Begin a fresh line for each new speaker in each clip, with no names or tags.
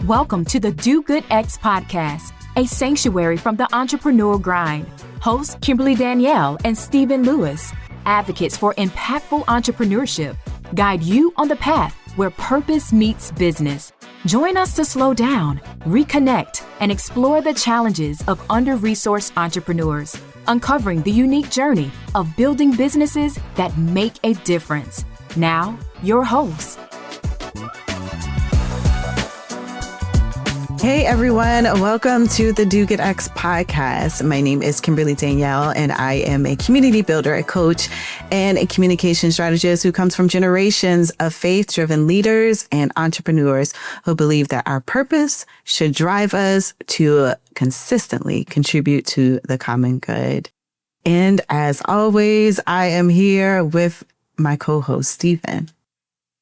Welcome to the Do Good X podcast, a sanctuary from the entrepreneurial grind. Hosts Kimberly Danielle and Stephen Lewis, advocates for impactful entrepreneurship, guide you on the path where purpose meets business. Join us to slow down, reconnect, and explore the challenges of under-resourced entrepreneurs, uncovering the unique journey of building businesses that make a difference. Now, your host.
Hey everyone, welcome to the Do Good X podcast. My name is Kimberly Danielle and I am a community builder, a coach, and a communication strategist who comes from generations of faith-driven leaders and entrepreneurs who believe that our purpose should drive us to consistently contribute to the common good. And as always, I am here with my co-host, Stephen.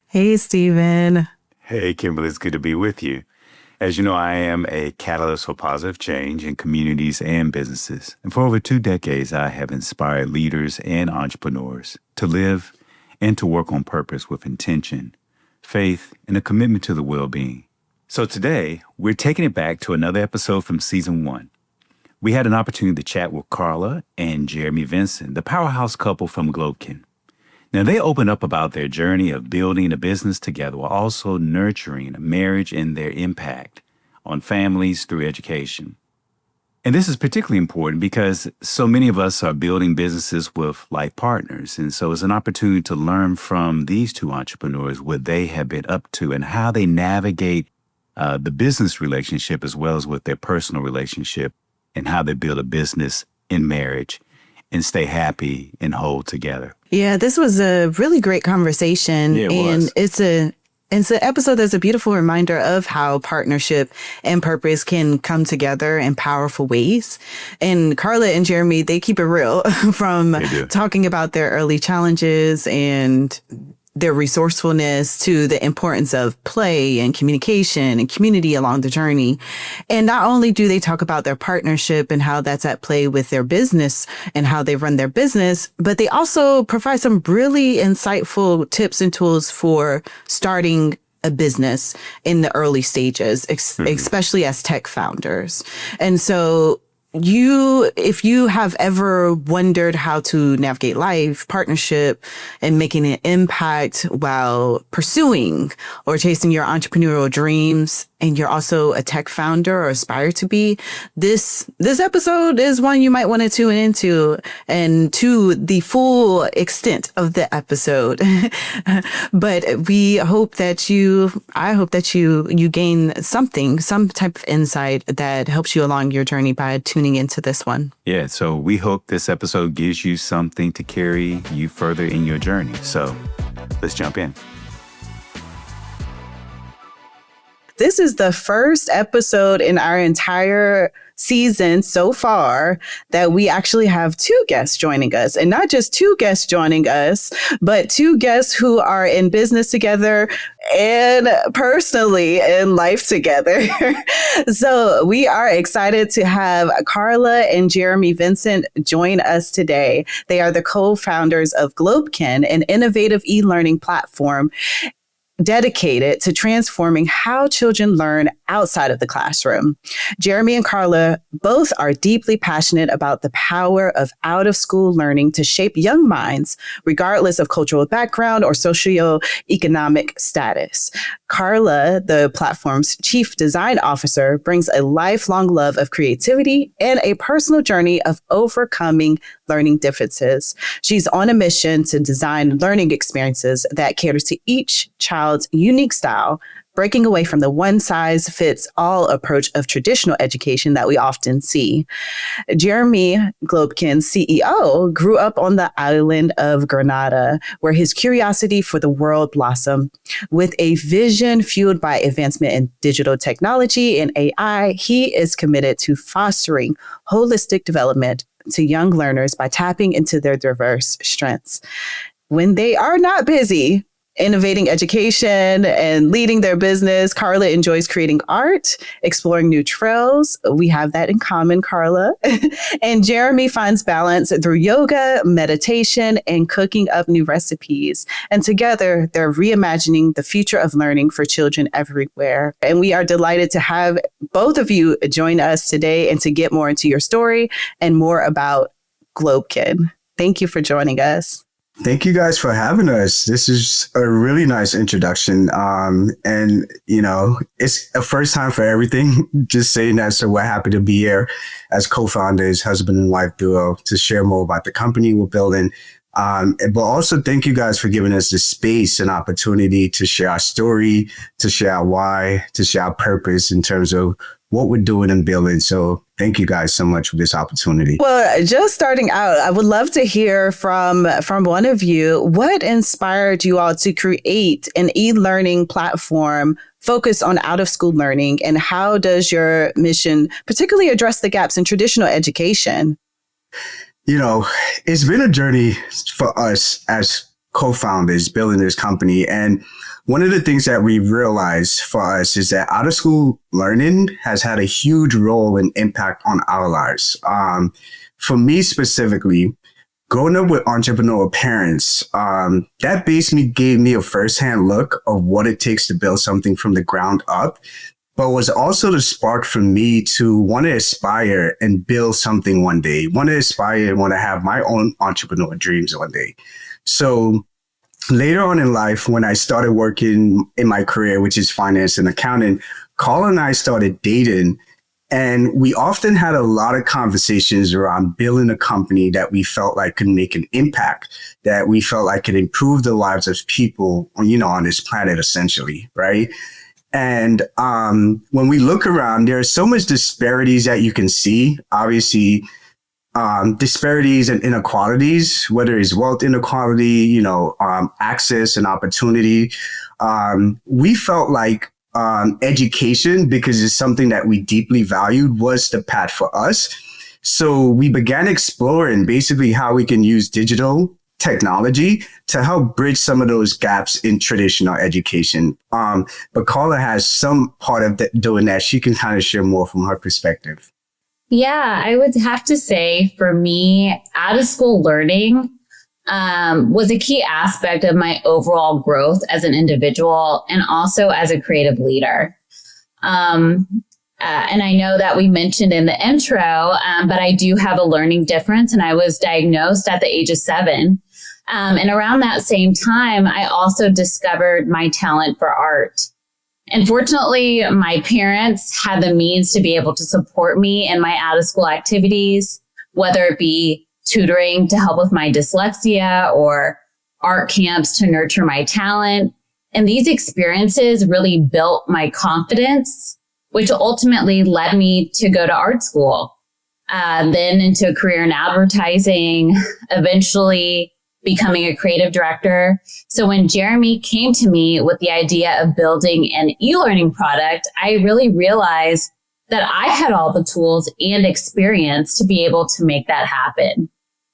Hey, Stephen.
Hey, Kimberly, it's good to be with you. As you know, I am a catalyst for positive change in communities and businesses. And for over 2 decades, I have inspired leaders and entrepreneurs to live and to work on purpose with intention, faith, and a commitment to the well-being. So today, we're taking it back to another episode from season 1. We had an opportunity to chat with Carla and Jeremy Vincent, the powerhouse couple from GlobeKin. Now, they opened up about their journey of building a business together while also nurturing a marriage and their impact on families through education. And this is particularly important because so many of us are building businesses with life partners. And so it's an opportunity to learn from these two entrepreneurs what they have been up to and how they navigate the business relationship as well as with their personal relationship and how they build a business in marriage and stay happy and whole together.
Yeah, this was a really great conversation.
Yeah,
and it's an episode that's a beautiful reminder of how partnership and purpose can come together in powerful ways. And Carla and Jeremy, they keep it real from talking about their early challenges and their resourcefulness to the importance of play and communication and community along the journey. And not only do they talk about their partnership and how that's at play with their business and how they run their business, but they also provide some really insightful tips and tools for starting a business in the early stages, especially as tech founders. And so if you have ever wondered how to navigate life, partnership, and making an impact while pursuing or chasing your entrepreneurial dreams, and you're also a tech founder or aspire to be, this episode is one you might want to tune into and to the full extent of the episode. But I hope that you gain something, some type of insight that helps you along your journey by tuning into this one.
Yeah, so we hope this episode gives you something to carry you further in your journey. So let's jump in.
This is the first episode in our entire season so far that we actually have 2 guests joining us, and not just 2 guests joining us, but 2 guests who are in business together and personally in life together. So we are excited to have Carla and Jeremy Vincent join us today. They are the co-founders of GlobeKin, an innovative e-learning platform dedicated to transforming how children learn outside of the classroom. Jeremy and Carla both are deeply passionate about the power of out-of-school learning to shape young minds, regardless of cultural background or socioeconomic status. Carla, the platform's chief design officer, brings a lifelong love of creativity and a personal journey of overcoming learning differences. She's on a mission to design learning experiences that cater to each child's unique style, breaking away from the one-size-fits-all approach of traditional education that we often see. Jeremy, GlobeKin's CEO, grew up on the island of Grenada, where his curiosity for the world blossomed. With a vision fueled by advancement in digital technology and AI, he is committed to fostering holistic development to young learners by tapping into their diverse strengths. When they are not busy, innovating education and leading their business. Carla enjoys creating art, exploring new trails. We have that in common, Carla. And Jeremy finds balance through yoga, meditation, and cooking up new recipes. And together, they're reimagining the future of learning for children everywhere. And we are delighted to have both of you join us today and to get more into your story and more about GlobeKin. Thank you for joining us.
Thank you guys for having us. This is a really nice introduction. And, it's a first time for everything. Just saying that. So we're happy to be here as co-founders, husband and wife duo, to share more about the company we're building. But also thank you guys for giving us the space and opportunity to share our story, to share our why, to share our purpose in terms of what we're doing and building. So thank you guys so much for this opportunity.
Well, just starting out, I would love to hear from one of you. What inspired you all to create an e-learning platform focused on out-of-school learning? And how does your mission particularly address the gaps in traditional education?
It's been a journey for us as co-founders building this company. And one of the things that we realized for us is that out-of-school learning has had a huge role and impact on our lives. For me specifically, growing up with entrepreneurial parents, that basically gave me a firsthand look of what it takes to build something from the ground up, but was also the spark for me to want to aspire and build something one day, want to aspire and want to have my own entrepreneurial dreams one day. So later on in life, when I started working in my career, which is finance and accounting, Carla and I started dating, and we often had a lot of conversations around building a company that we felt like could make an impact, that we felt like could improve the lives of people, on this planet, essentially, right? And when we look around, there are so much disparities that you can see. Obviously, disparities and inequalities, whether it's wealth inequality, access and opportunity. We felt like education, because it's something that we deeply valued, was the path for us. So we began exploring basically how we can use digital technology to help bridge some of those gaps in traditional education. But Carla has some part of doing that. She can kind of share more from her perspective.
Yeah, I would have to say for me, out of school learning was a key aspect of my overall growth as an individual and also as a creative leader. And I know that we mentioned in the intro, but I do have a learning difference, and I was diagnosed at the age of 7. And around that same time, I also discovered my talent for art. And fortunately, my parents had the means to be able to support me in my out-of-school activities, whether it be tutoring to help with my dyslexia or art camps to nurture my talent. And these experiences really built my confidence, which ultimately led me to go to art school, then into a career in advertising, eventually becoming a creative director. So when Jeremy came to me with the idea of building an e-learning product, I really realized that I had all the tools and experience to be able to make that happen.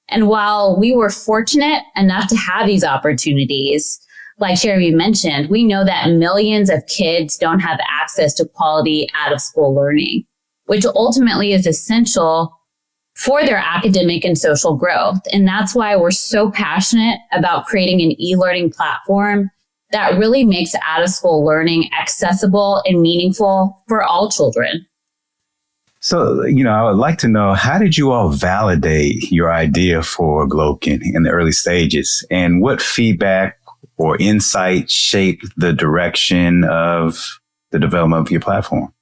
And while we were fortunate enough to have these opportunities, like Jeremy mentioned, we know that millions of kids don't have access to quality out-of-school learning, which ultimately is essential for their academic and social growth. And that's why we're so passionate about creating an e-learning platform that really makes out-of-school learning accessible and meaningful for all children.
So, I would like to know, how did you all validate your idea for GlobeKin in the early stages? And what feedback or insight shaped the direction of the development of your platform?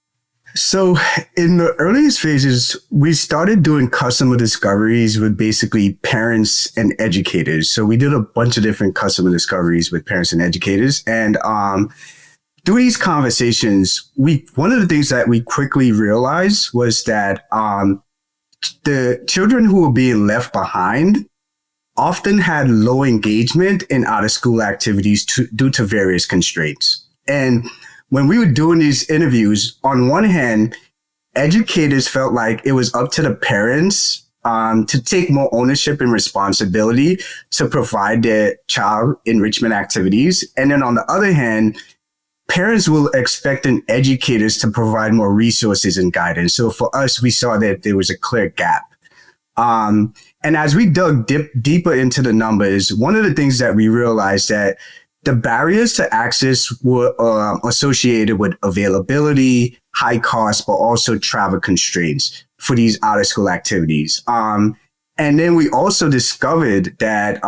So in the earliest phases, we started doing customer discoveries with basically parents and educators. So we did a bunch of different customer discoveries with parents and educators. And through these conversations, one of the things that we quickly realized was that the children who were being left behind often had low engagement in out-of-school activities due to various constraints. And when we were doing these interviews, on one hand, educators felt like it was up to the parents to take more ownership and responsibility to provide their child enrichment activities. And then on the other hand, parents will expect educators to provide more resources and guidance. So for us, we saw that there was a clear gap. And as we dug deeper into the numbers, one of the things that we realized that the barriers to access were associated with availability, high cost, but also travel constraints for these out-of-school activities. And then we also discovered that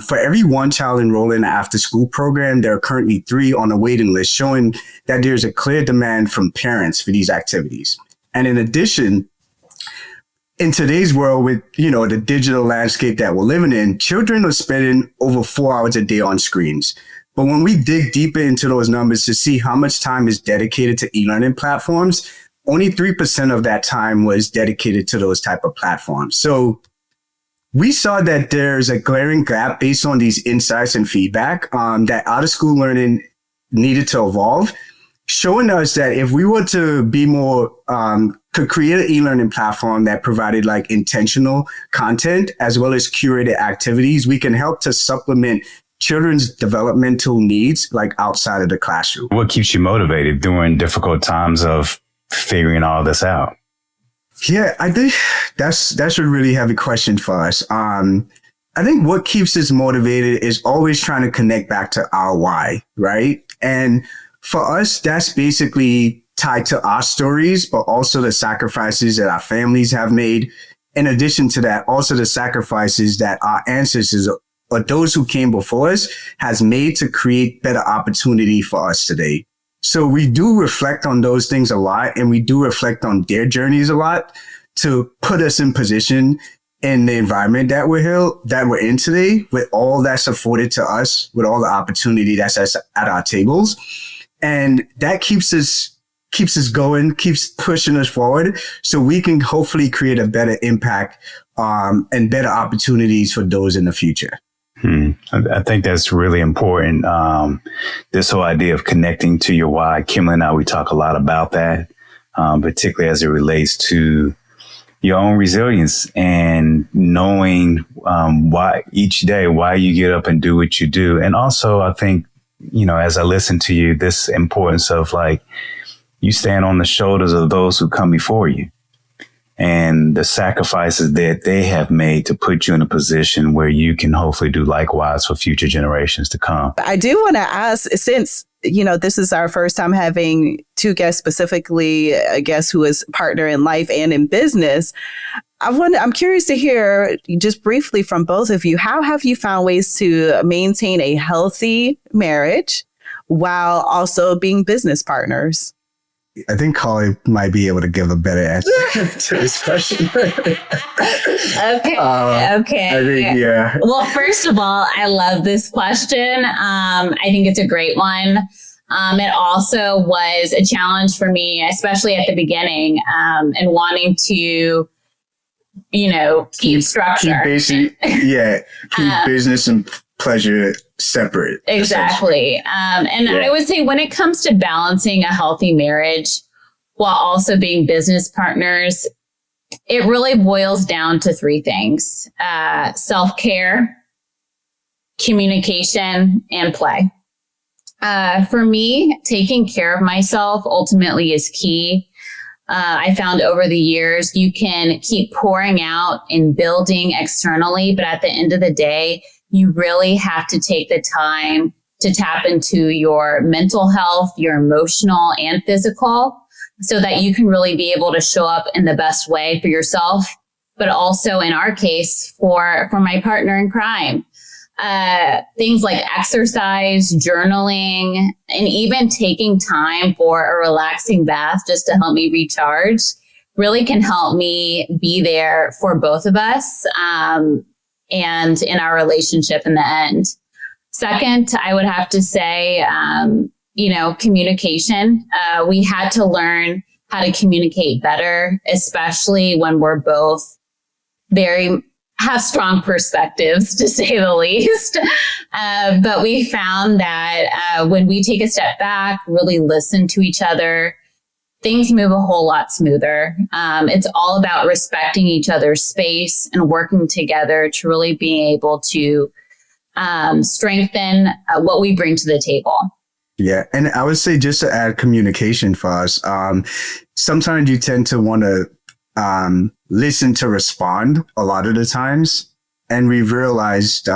for every one child enrolled in an after-school program, there are currently 3 on the waiting list, showing that there's a clear demand from parents for these activities. And in addition, in today's world with, the digital landscape that we're living in, children are spending over 4 hours a day on screens. But when we dig deeper into those numbers to see how much time is dedicated to e-learning platforms, only 3% of that time was dedicated to those type of platforms. So we saw that there's a glaring gap based on these insights and feedback that out-of-school learning needed to evolve, showing us that if we were to be more, could create an e-learning platform that provided like intentional content as well as curated activities, we can help to supplement children's developmental needs like outside of the classroom.
What keeps you motivated during difficult times of figuring all this out?
Yeah, I think that's a really heavy question for us. I think what keeps us motivated is always trying to connect back to our why, right? And for us, that's basically tied to our stories, but also the sacrifices that our families have made. In addition to that, also the sacrifices that our ancestors or those who came before us has made to create better opportunity for us today. So we do reflect on those things a lot, and we do reflect on their journeys a lot to put us in position in the environment that we're in today, with all that's afforded to us, with all the opportunity that's at our tables. And that keeps us going, keeps pushing us forward so we can hopefully create a better impact and better opportunities for those in the future.
I think that's really important. This whole idea of connecting to your why. Kimberly and I, we talk a lot about that, particularly as it relates to your own resilience and knowing why each day, why you get up and do what you do. And also, I think, as I listen to you, this importance of like you stand on the shoulders of those who come before you, and the sacrifices that they have made to put you in a position where you can hopefully do likewise for future generations to come.
I do want to ask, since, this is our first time having 2 guests, specifically a guest who is partner in life and in business. I'm curious to hear just briefly from both of you, how have you found ways to maintain a healthy marriage while also being business partners?
I think Carly might be able to give a better answer to this question.
Okay.
I think, yeah.
Well, first of all, I love this question. I think it's a great one. It also was a challenge for me, especially at the beginning, and wanting to, keep structure.
Keep business and pleasure separate.
Exactly. I would say when it comes to balancing a healthy marriage while also being business partners, it really boils down to 3 things: self-care, communication, and play. For me, taking care of myself ultimately is key. I found over the years, you can keep pouring out and building externally, but at the end of the day, you really have to take the time to tap into your mental health, your emotional and physical, so that you can really be able to show up in the best way for yourself, but also in our case, for my partner in crime. Things like exercise, journaling, and even taking time for a relaxing bath just to help me recharge really can help me be there for both of us. And in our relationship in the end. Second, I would have to say, communication. We had to learn how to communicate better, especially when we're both have strong perspectives, to say the least. But we found that when we take a step back, really listen to each other, things move a whole lot smoother. It's all about respecting each other's space and working together to really be able to strengthen what we bring to the table.
Yeah. And I would say, just to add communication for us, sometimes you tend to want to listen to respond a lot of the times. And we've realized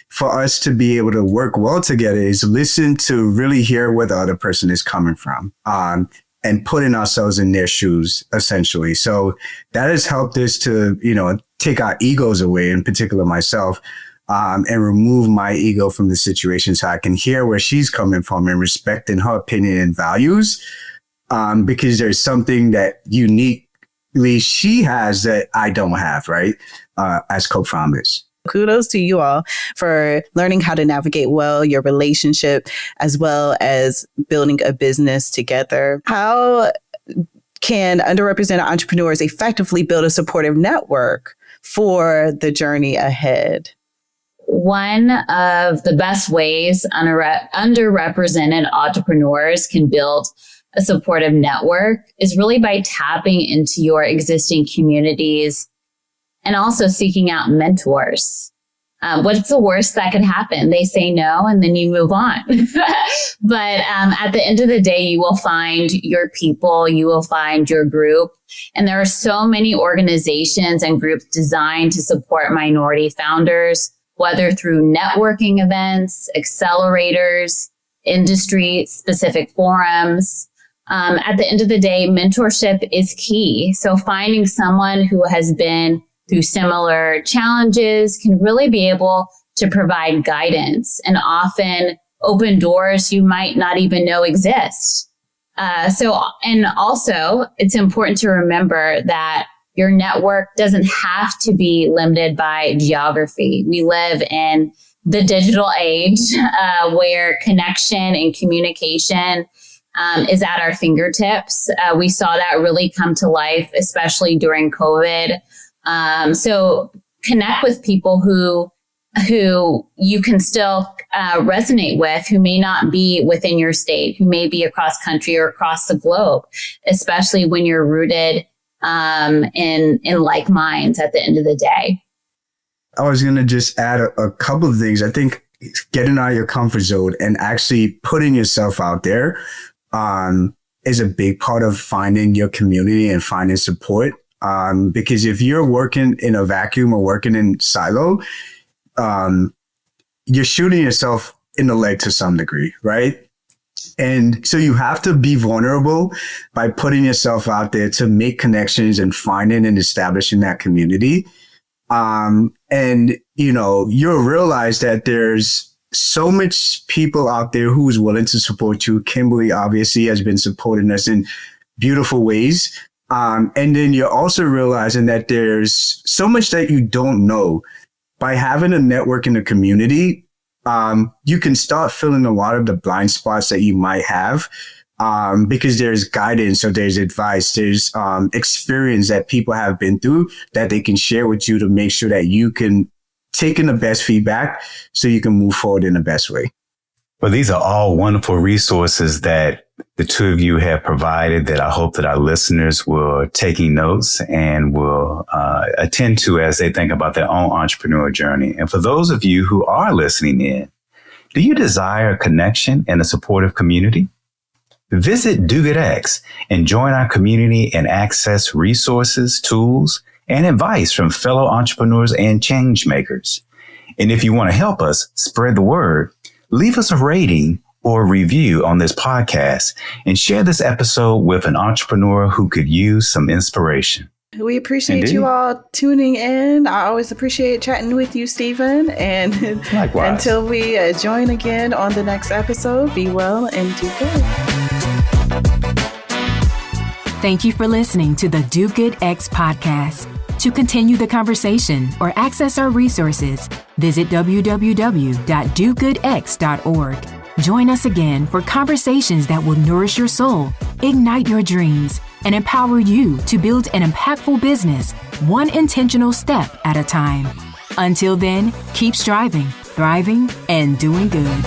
for us to be able to work well together is listen to really hear where the other person is coming from, and putting ourselves in their shoes, essentially. So that has helped us to, take our egos away, in particular myself, and remove my ego from the situation so I can hear where she's coming from and respecting her opinion and values, because there's something that uniquely she has that I don't have, right, as co-founders.
Kudos to you all for learning how to navigate well your relationship as well as building a business together. How can underrepresented entrepreneurs effectively build a supportive network for the journey ahead?
One of the best ways underrepresented entrepreneurs can build a supportive network is really by tapping into your existing communities and also seeking out mentors. What's the worst that could happen? They say no, and then you move on. But at the end of the day, you will find your people, you will find your group. And there are so many organizations and groups designed to support minority founders, whether through networking events, accelerators, industry-specific forums. At the end of the day, mentorship is key. So finding someone who has been through similar challenges can really be able to provide guidance and often open doors you might not even know exist. And also it's important to remember that your network doesn't have to be limited by geography. We live in the digital age where connection and communication is at our fingertips. We saw that really come to life, especially during COVID. So connect with people who you can still resonate with, who may not be within your state, who may be across country or across the globe, especially when you're rooted in like minds at the end of the day.
I was going to just add a couple of things. I think getting out of your comfort zone and actually putting yourself out there is a big part of finding your community and finding support. Because if you're working in a vacuum or working in silo, you're shooting yourself in the leg to some degree, right? And so you have to be vulnerable by putting yourself out there to make connections and finding and establishing that community. And, you'll realize that there's so much people out there who's willing to support you. Kimberly obviously has been supporting us in beautiful ways. And then you're also realizing that there's so much that you don't know. By having a network in the community, you can start filling a lot of the blind spots that you might have, because there's guidance or there's advice, there's experience that people have been through that they can share with you to make sure that you can take in the best feedback so you can move forward in the best way.
Well, these are all wonderful resources that the two of you have provided that I hope that our listeners will taking notes and will attend to as they think about their own entrepreneurial journey. And for those of you who are listening in, do you desire a connection and a supportive community? Visit DoGoodX and join our community and access resources, tools, and advice from fellow entrepreneurs and change makers. And if you want to help us spread the word, leave us a rating or review on this podcast and share this episode with an entrepreneur who could use some inspiration.
We appreciate you all tuning in. I always appreciate chatting with you, Stephen. And
likewise.
Until we join again on the next episode, be well and do good.
Thank you for listening to the DoGoodX podcast. To continue the conversation or access our resources, visit www.dogoodx.org. Join us again for conversations that will nourish your soul, ignite your dreams, and empower you to build an impactful business, one intentional step at a time. Until then, keep striving, thriving, and doing good.